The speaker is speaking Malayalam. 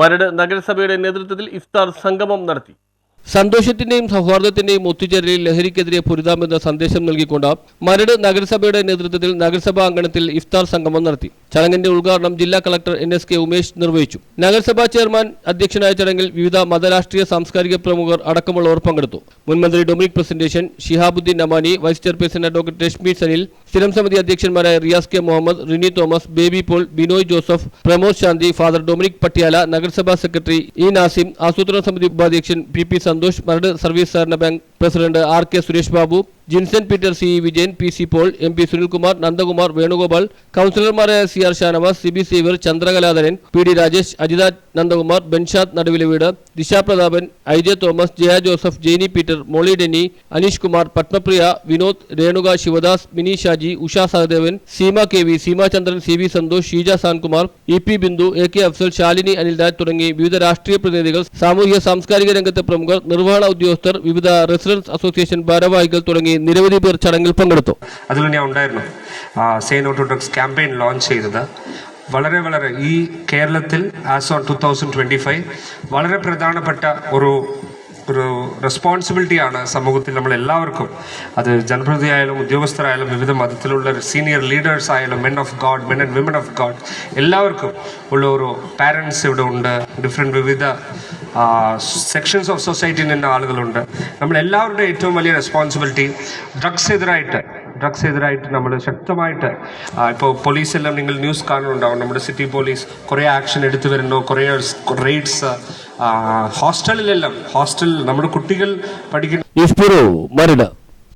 മരട് നഗരസഭയുടെ നേതൃത്വത്തിൽ ഇഫ്താർ സംഗമം നടത്തി. സന്തോഷത്തിന്റെയും സൗഹാർദ്ദത്തിന്റെയും ഒത്തുചേരലിൽ ലഹരിക്കെതിരെ പൊരുതാമെന്ന സന്ദേശം നൽകിക്കൊണ്ട് മരട് നഗരസഭയുടെ നേതൃത്വത്തിൽ നഗരസഭാ അങ്കണത്തിൽ ഇഫ്താർ സംഗമം നടത്തി. ചടങ്ങിന്റെ ഉദ്ഘാടനം ജില്ലാ കളക്ടർ NSK ഉമേഷ് നിർവഹിച്ചു. നഗരസഭാ ചെയർമാൻ അധ്യക്ഷനായ ചടങ്ങിൽ വിവിധ മതരാഷ്ട്രീയ സാംസ്കാരിക പ്രമുഖർ അടക്കമുള്ളവർ പങ്കെടുത്തു. മുൻമന്ത്രി Dominic Presentation, Shihabuddin Namani, vice chairperson advocate Reshmi Sanil, സ്ഥിരം സമിതി അധ്യക്ഷന്മാരായ റിയാസ് കെ മുഹമ്മദ്, റിനി തോമസ്, ബേബി പോൾ, ബിനോയ് ജോസഫ്, പ്രമോദ് ശാന്തി, ഫാദർ ഡൊമിനിക് പട്യാല, നഗരസഭാ സെക്രട്ടറി ഇ നാസിം, ആസൂത്രണ സമിതി ഉപാധ്യക്ഷൻ PP സന്തോഷ്, മരട് സർവീസ് സഹകരണ bank president RK Suresh Babu, Jinson Peter, CE Vijayan, PC Paul, MP Sunilkumar, Nandakumar, Venugopal, കൗൺസിലർമാരായ CR Shanavas, CB Xavier, Chandrakaladharan, PD Rajesh, Ajitha Nandakumar, Benshad നടുവിലെ വീട്, ദിശ Prathapan, IJ Thomas, Jaya Joseph, Jainy Peter, Molly Denny, Aneesh Kumar, Padmapriya, Vinod, Renuka, Sivadas, Mini Shaji, Usha Sahadevan, Seema KV, Seema Chandran, CV Santhosh, Sheeja Sankumar, EP Bindu, AK Afsal, Shalini Anilraj തുടങ്ങി വിവിധ രാഷ്ട്രീയ പ്രതിനിധികൾ, സാമൂഹ്യ സാംസ്കാരിക രംഗത്തെ പ്രമുഖർ, നിർവഹണ ഉദ്യോഗസ്ഥർ, വിവിധ റെസിഡൻസ് അസോസിയേഷൻ ഭാരവാഹികൾ തുടങ്ങി നിരവധി പേർ ചടങ്ങിൽ പങ്കെടുത്തു. അതിൽ ഞാൻ ഉണ്ടായിരുന്നു. Say no to drugs campaign launch ചെയ്തത് വളരെ ഈ കേരളത്തിൽ ആസ് ഓൺ 2025 വളരെ പ്രധാനപ്പെട്ട ഒരു റെസ്പോൺസിബിലിറ്റിയാണ് സമൂഹത്തിൽ നമ്മൾ എല്ലാവർക്കും. അത് ജനപ്രതിനിധിയായാലും ഉദ്യോഗസ്ഥരായാലും വിവിധ മതത്തിലുള്ള സീനിയർ ലീഡേഴ്സ് ആയാലും men of God, men and women of God എല്ലാവർക്കും ഉള്ള ഒരു പാരൻസ് ഇവിടെ ഉണ്ട്. ഡിഫറെൻറ്റ് വിവിധ സെക്ഷൻസ് ഓഫ് സൊസൈറ്റിയിൽ നിന്ന് ആളുകളുണ്ട്. നമ്മളെല്ലാവരുടെയും ഏറ്റവും വലിയ റെസ്പോൺസിബിലിറ്റി ഡ്രഗ്സ് എതിരായിട്ട് നമ്മൾ ശക്തമായിട്ട് ഇപ്പോൾ പോലീസെല്ലാം നിങ്ങൾ ന്യൂസ് കാണുന്നുണ്ടാവും. നമ്മുടെ സിറ്റി പോലീസ് കുറേ ആക്ഷൻ എടുത്തു വരുന്നു. കുറേ റെയ്ഡ്സ് ഹോസ്റ്റലിൽ നമ്മുടെ കുട്ടികൾ പഠിക്കുന്ന